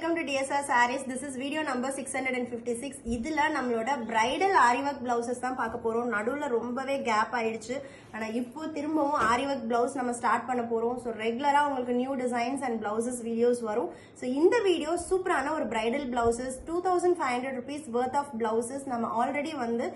welcome to DSR Sarees. This is video number 656. இதுல நம்மளோட bridal ஆரி work blouses தான் பார்க்க போறோம். நடுவுல ரொம்பவே கேப் ஆயிடுச்சு. ஆனா இப்போ திரும்பவும் ஆரி ஒர்க் blouse நம்ம ஸ்டார்ட் பண்ண போறோம். சோ ரெகுலரா உங்களுக்கு new designs and blouses videos வரும். சோ இந்த வீடியோ சூப்பரான ஒரு bridal blouses 2500 rupees worth of blouses நம்ம ஆல்ரெடி வந்து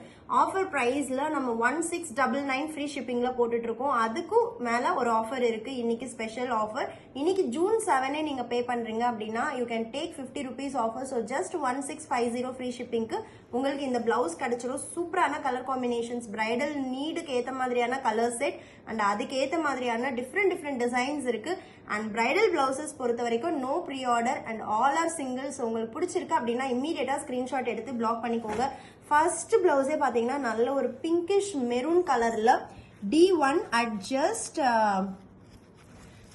ஆஃபர் பிரைஸ்ல நம்ம 1699 ஃப்ரீ ஷிப்பிங்ல போட்டுட்டு இருக்கோம். அதுக்கு மேல ஒரு ஆஃபர் இருக்கு. இன்னைக்கு ஸ்பெஷல் ஆஃபர். இன்னைக்கு ஜூன் 7 நீங்க பே பண்றீங்க அப்படின்னா you can take 50 rupees offer. So just 1650 free shipping க்கு உங்களுக்கு இந்த blouse கிடைச்சிரும். சூப்பரான கலர் காம்பினேஷன்ஸ், bridal நீடுக்கு ஏத்த மாதிரியான கலர் செட் அண்ட் அதுக்கு ஏத்த மாதிரியான டிஃப்ரெண்ட் டிசைன்ஸ் இருக்கு. அண்ட் bridal blouses பொறுத்த வரைக்கும் no pre order and all are singles. உங்களுக்கு பிடிச்சிருக்கு அப்படின்னா இம்மீடியட்டா ஸ்கிரீன்ஷாட் எடுத்து பிளாக் பண்ணிக்கோங்க. ஃபர்ஸ்ட் பிளவுஸே பாத்தீங்கன்னா நல்ல ஒரு பிங்கிஷ் மெரூன் கலர்ல D1 at just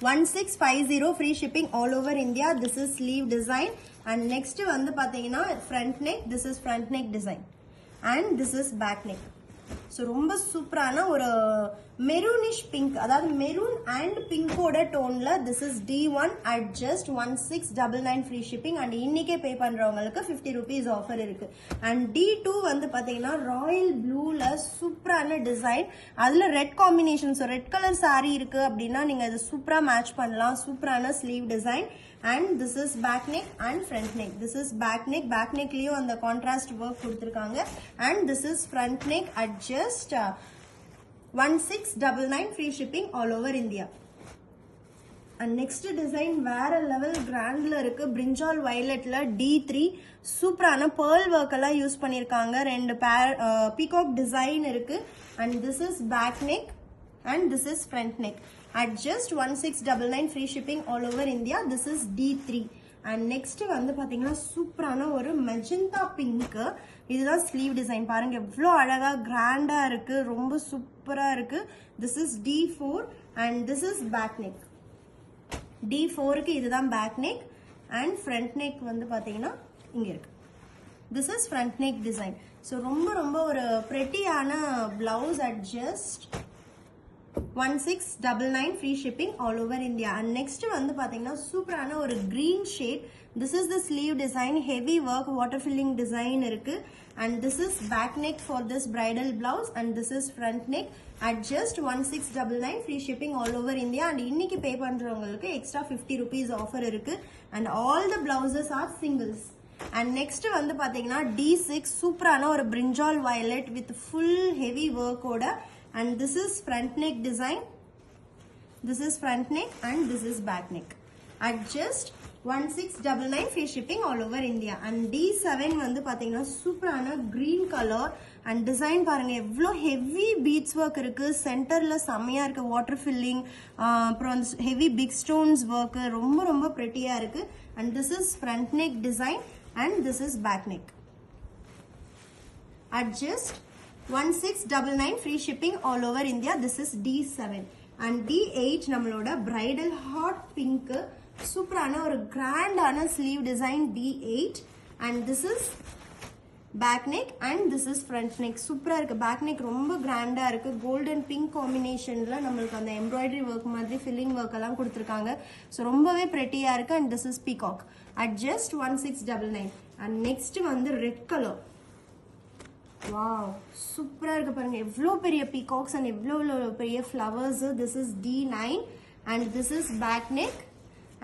1650 free shipping all over India. This is sleeve design and next வந்து பாத்தீங்கன்னா front neck. This is front neck design and this is back neck. So ரொம்ப சூப்பரான ஒரு மெரூனிஷ் பிங்க், அதாவது maroon and பிங்கோட டோன்ல this is D1 at just 1699 free shipping and இன்னைக்கே பே பண்றவங்களுக்கு 50 rupees ஆஃபர் இருக்கு. அண்ட் D2 வந்து பாத்தீங்கன்னா ராயல் ப்ளூல சூப்பரான டிசைன், அதுல red combination. So red colour sorry இருக்கு அப்படின்னா நீங்க இது சூப்பரா மேட்ச் பண்ணலாம். சூப்பரான sleeve design and this is back neck and front neck. This is back neck. Back neck லயும் அந்த contrast work கொடுத்திருக்காங்க and this is front neck at just 1699 free shipping all over India. And next design வேற level கிராண்ட்ல இருக்கு. பிரிஞ்சால் வயலட்ல D3 சூப்பரான pearl work எல்லாம் use பண்ணிருக்காங்க. ரெண்டு peacock design இருக்கு and this is back neck and this is front neck at just 1699 free shipping all over India. This is D3 and next வந்து பாத்தீங்கன்னா சூப்பரான ஒரு மெஜந்தா பிங்க். இதுதான் ஸ்லீவ் டிசைன். பாருங்க எவ்வளோ அழகா கிராண்டா இருக்கு, ரொம்ப சூப்பரா இருக்கு. This is D4 and this is back neck. D4க்கு இதுதான் back neck and front neck வந்து பாத்தீங்கன்னா இங்க இருக்கு. This is front neck design. So ரொம்ப ஒரு prettyயான blouse at just 1699 free shipping all over India. And next வந்து பாத்தீங்கன்னா சூப்பரான ஒரு green shade. This is the sleeve design, heavy work, water filling design இருக்கு. And this is back neck for this bridal blouse and this is front neck at just 1699 free shipping all over India. And இன்னைக்கு பே பண்றவங்களுக்கு extra 50 rupees offer இருக்கு. And all the blouses are singles. And next வந்து பாத்தீங்கன்னா D6 சூப்பரான ஒரு brinjal violet with full heavy work ஓட. And this is front neck design, this is front neck and this is back neck at just 1699 free shipping all over India. And D7 வந்து பாத்தீங்கன்னா சூப்பரான green color and design பாருங்க எவ்வளோ heavy beads work இருக்கு. சென்டர்ல செம்மையா இருக்கு, water filling, அப்புறம் heavy big stones work, ரொம்ப prettyயா இருக்கு. And this is front neck design and this is back neck at just 1699 free shipping all over India. This is D7 and D8 நம்மளோட bridal hot pink சூப்பரான ஒரு கிராண்டான sleeve design D8 and this is back neck and this is front neck. சூப்பரா இருக்கு. Back neck ரொம்ப கிராண்டா இருக்கு. Golden pink காம்பினேஷன்ல நம்மளுக்கு அந்த எம்ப்ராய்டரி ஒர்க் மாதிரி ஃபில்லிங் ஒர்க் எல்லாம் கொடுத்திருக்காங்க. ஸோ ரொம்பவே பிரெட்டியா இருக்கு. and this is peacock at just 1699. and next வந்து ரெட் கலர். வாவ் சூப்பரா இருக்கு பாருங்க, எவ்வளோ பெரிய பீகாக்ஸ் அண்ட் எவ்வளோ பெரிய flowers. This is D9 and this is back neck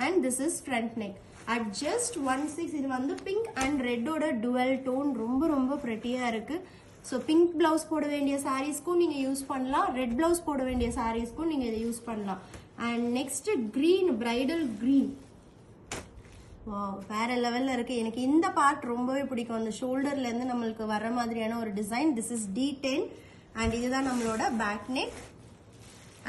and this is front neck at just 16. இது வந்து பிங்க் அண்ட் ரெட்டோட டுவல் டோன், ரொம்ப பிரெட்டியா இருக்கு. ஸோ பிங்க் பிளவுஸ் போட வேண்டிய சாரீஸ்க்கும் நீங்க யூஸ் பண்ணலாம், ரெட் பிளவுஸ் போட வேண்டிய சாரீஸ்க்கும் நீங்க இதை யூஸ் பண்ணலாம். And next green, bridal green. வேற லெவல்ல இருக்கு. எனக்கு இந்த பார்ட் ரொம்பவே பிடிக்கும். அந்த ஷோல்டர்ல இருந்து நம்மளுக்கு வர மாதிரியான ஒரு design. This is D10 and இதுதான் நம்மளோட back neck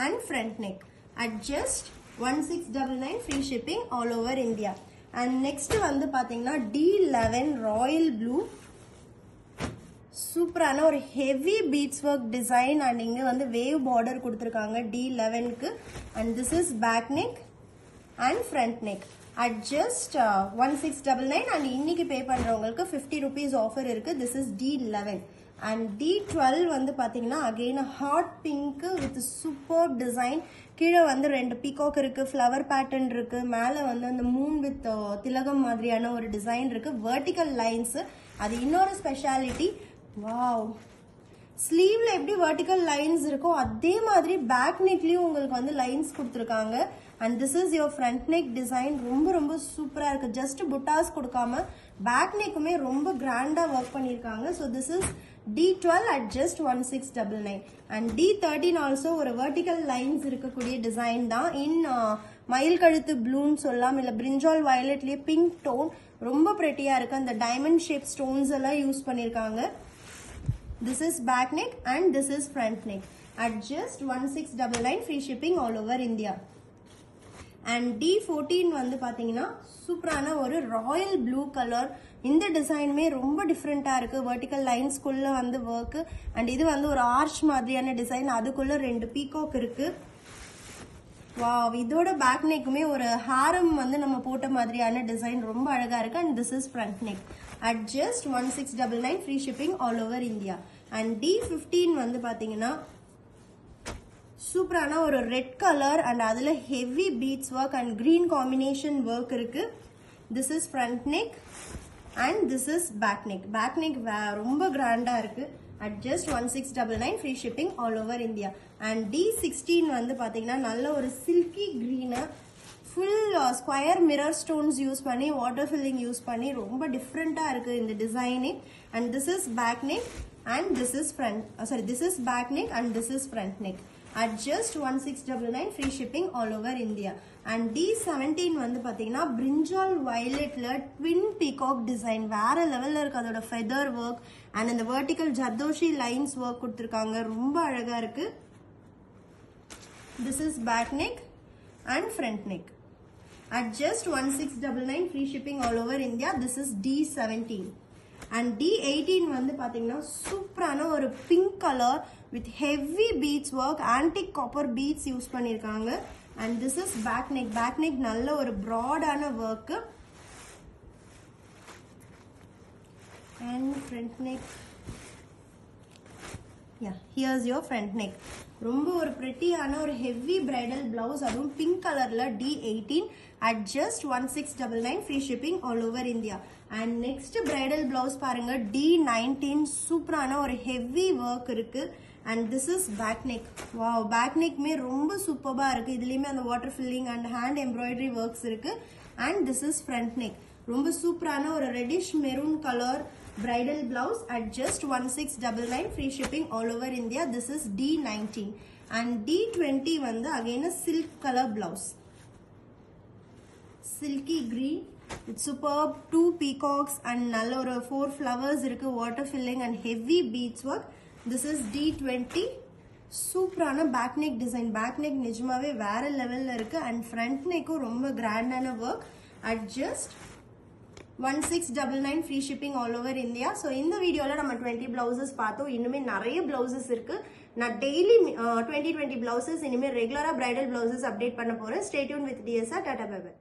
and front neck at just 1699 free shipping all over India. And next வந்து பாத்தீங்கன்னா D11 ராயல் ப்ளூ, சூப்பரான ஒரு heavy beads work design and இங்க வந்து வேவ் பார்டர் கொடுத்திருக்காங்க D11க்கு. and this is back neck and front neck at just 1699 and இன்னைக்கு பே பண்றவங்களுக்கு 50 rupees offer இருக்கு. This is D11 and D12 வந்து பார்த்தீங்கன்னா again hot pink with super design. கீழே வந்து 2 பீகாக் இருக்குது, ஃப்ளவர் பேட்டர்ன் இருக்குது, மேலே வந்து அந்த மூன் வித் திலகம் மாதிரியான ஒரு டிசைன் இருக்குது, வெர்டிக்கல் லைன்ஸு. அது இன்னொரு ஸ்பெஷாலிட்டி. வாவ், ஸ்லீவ்ல எப்படி வெர்டிக்கல் லைன்ஸ் இருக்கோ அதே மாதிரி பேக் நெக்லயும் உங்களுக்கு வந்து லைன்ஸ் கொடுத்துருக்காங்க. And this is your front neck design. ரொம்ப ரொம்ப சூப்பராக இருக்குது. ஜஸ்ட் புட்டாஸ் கொடுக்காம பேக் நெக்குமே ரொம்ப கிராண்டாக ஒர்க் பண்ணியிருக்காங்க. So this is D12 at just 1699. And D13 also ஒரு வெர்டிக்கல் லைன்ஸ் இருக்கக்கூடிய டிசைன் தான். இன் மயில் கழுத்து ப்ளூன்னு சொல்லலாம், இல்லை பிரிஞ்சால் வயலட்லேயே பிங்க் டோன். ரொம்ப ப்ரெட்டியாக இருக்குது. அந்த டைமண்ட் ஷேப் ஸ்டோன்ஸ் எல்லாம் யூஸ் பண்ணியிருக்காங்க. This is back neck and this is front neck at just 1699, free shipping all over India. And D14 வந்து பாத்தீங்கன்னா சூப்பரான ஒரு ராயல் ப்ளூ கலர். இந்த டிசைனுமே ரொம்ப டிஃப்ரெண்டா இருக்கு. வெர்டிக்கல் லைன்ஸ்குள்ள வந்து ஒர்க். அண்ட் இது வந்து ஒரு ஆர்ச் மாதிரியான டிசைன், அதுக்குள்ள 2 பீகாக் இருக்கு. வாவ், இதோட பேக் நெக்குமே ஒரு ஹாரம் வந்து நம்ம போட்ட மாதிரியான டிசைன் ரொம்ப அழகா இருக்கு. And this is front neck at just 1699, free shipping all over India. And D15 வந்து பாத்தீங்கன்னா சூப்பரான ஒரு ரெட் கலர் அண்ட் அதுல heavy beads work and green combination work இருக்கு. This is front neck and this is back neck. Back neck ரொம்ப கிராண்டா இருக்கு. at just 1699, free shipping all over India. And D16 வந்து பாத்தீங்கன்னா நல்ல ஒரு silky green, full square mirror stones use பண்ணி water filling use பண்ணி ரொம்ப டிஃப்ரெண்ட்டாக இருக்குது இந்த டிசைனே. And this is back neck and this is this is back neck and this is front neck at just 1699, free shipping all over India. And D17 வந்து பார்த்தீங்கன்னா பிரிஞ்சால் வயலட்ல ட்வின் பீகாக் டிசைன் வேற லெவலில் இருக்குது. அதோட ஃபெதர் ஒர்க் அண்ட் அந்த vertical zardozi lines work கொடுத்துருக்காங்க. ரொம்ப அழகாக இருக்குது. This is back neck and front neck at just 1699, free shipping all over India. This is D17. and D18 வந்து பாத்தீங்கன்னா சூப்பரான ஒரு pink colour with heavy beads work, antique copper beads use பண்ணிருக்காங்க. and this is back neck. back neck நல்ல ஒரு broad-ஆன work and front neck. yeah, here's your front neck. ரொம்ப ஒரு பிரெட்டியான ஒரு ஹெவி பிரைடல் பிளவுஸ், அதுவும் பிங்க் கலர்ல D18 at just 1699, free shipping all over India. And next bridal blouse பாருங்க D19. சூப்பரான ஒரு ஹெவி ஒர்க் இருக்கு. And this is back neck. Wow, back நெக்மே ரொம்ப சூப்பரா இருக்கு. இதுலயுமே அந்த water filling and hand embroidery works இருக்கு. And this is front neck. ரொம்ப சூப்பரான ஒரு reddish maroon colour bridal blouse at just 1699, free shipping all over India. This is D19. and D20 வந்து again a silk color blouse, silky green with superb 2 peacocks and நல்ல ஒரு 4 flowers இருக்கு, water filling and heavy beads work. This is D20. சூப்பரான back neck design. Back neck நிஜமாவே வேற லெவல்ல இருக்கு. And front நெக்கும் ரொம்ப கிராண்டான work at just 1699, free shipping all over India. So இந்த வீடியோல நம்ம 20 blouses பார்த்தோம். இன்னுமே நிறைய blouses இருக்கு. நான் டெய்லி 20 blouses இனிமே ரெகுலரா bridal blouses அப்டேட் பண்ண போறேன். Stay tuned with DSR. Tata bye bye.